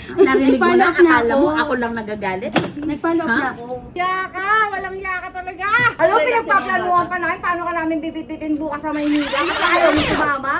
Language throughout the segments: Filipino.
Narinig mo na, Nag-follow up na akala mo ako. ako lang nagagalit. Nag-follow up Ha? na ako. Yaka! Walang yaka talaga! Alam mo, pinagpaplanuhan pa namin paano ka namin bibititin bukas sa Maynila. Ayaw mo si mama.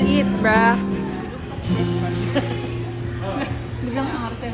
Eat, bruh. Biglang arte.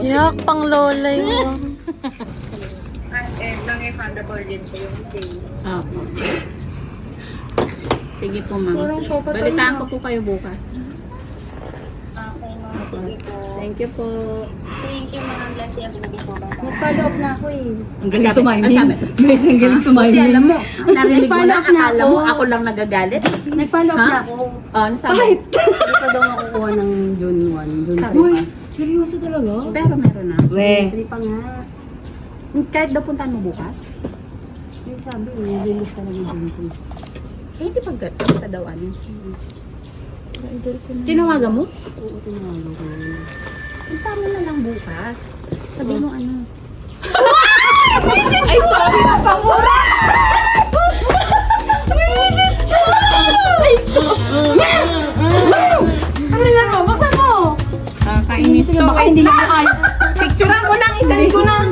Yak, pang lola yun. Opo. Sige po, ma'am. Balitaan ko po kayo bukas. Okay, ma'am. Sige po. Thank you po. Thank you, ma'am. Bless you. Sige po. Bye-bye. Nag-follow up na ako eh. Ang galing tumayo. Ang galing tumayo. Alam mo, narinig mo na, akala mo ako lang nagagalit. Nag-follow up Ha? na ako. Oh, ano sabi? Hindi pa daw makukuha ng June 1. June 3 Uy, pa. Seryoso talaga? Pero meron na. We. 3 pa nga. Kahit daw puntahan mo bukas. Yung sabi, release ka na ng June 3. Eh, di pagka daw ano. Tinawagan mo? Oo, tinawagan ko. Punta mo na lang bukas. Sabi mo ano. Ay, sorry na pangura! Ano na mo? Buksan mo! Kakainis to. Baka hindi na kaya. Picturean ko lang, isend ko lang.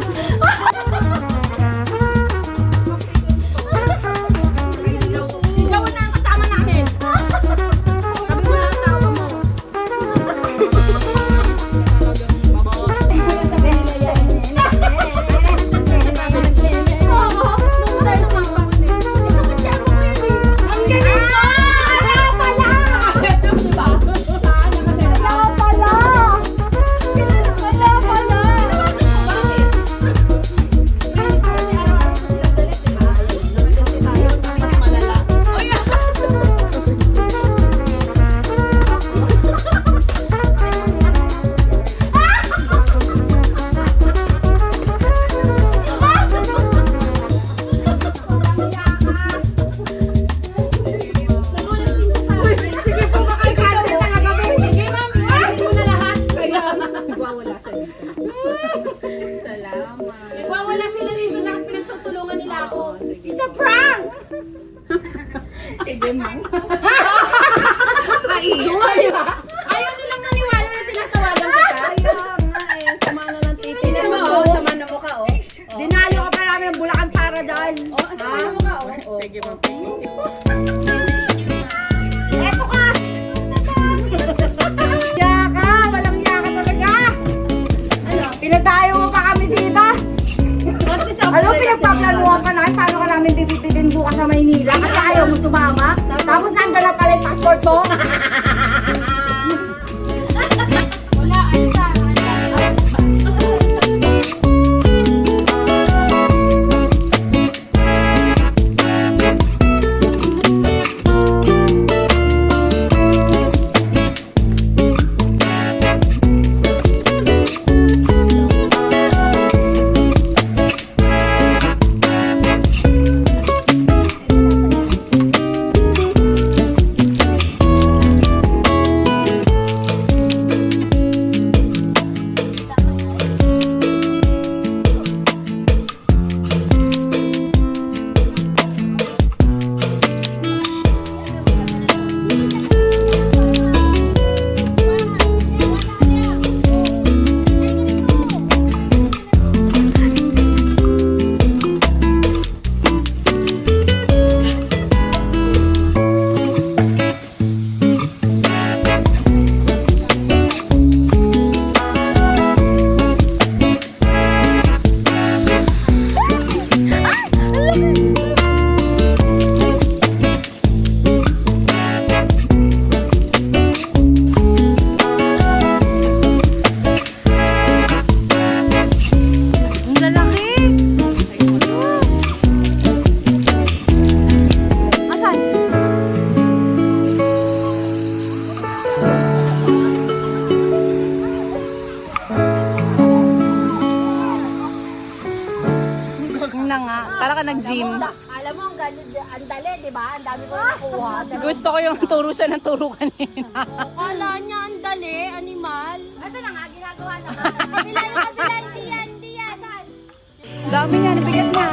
Sigaw na ang kasama namin. Sabi mo lang ang tawa mo. Nagwawala siya dito. Salamat. Nagwawala sila dito na pinagtutulungan nila ako. It's a prank! Sige, ma'am. Ayaw nilang naniwala na tinatawagan kita. Kaya nga eh, sama na ng titi. Tingnan mo, oh. Sama na mukha, oh. Dinayo ka pa namin ng Bulacan para dyan. Oh, sama na mukha, oh. Sige, ma'am. Eto ka! Yaka! Walang yaka talaga! Ano? Pinadayo mo pa kami dito. At least ako Alam mo, na lang pinagpaplanuhan pa namin paano ka namin bibitinin bukas sa Maynila kasi ayaw mo sumama. Tapos nandun na pala yung passport mo. Wala, alsa. Na nga, para ka nag-gym. Alam mo, ang dali, di ba? Ang dami ko nakuha. Gusto ko yung turo siya ng turo kanina. Kala niya, ang dali, animal. Ito na nga, ginagawa na. Kabila, yung kabila, hindi yan, hindi yan. Dami niya, nabigat niya.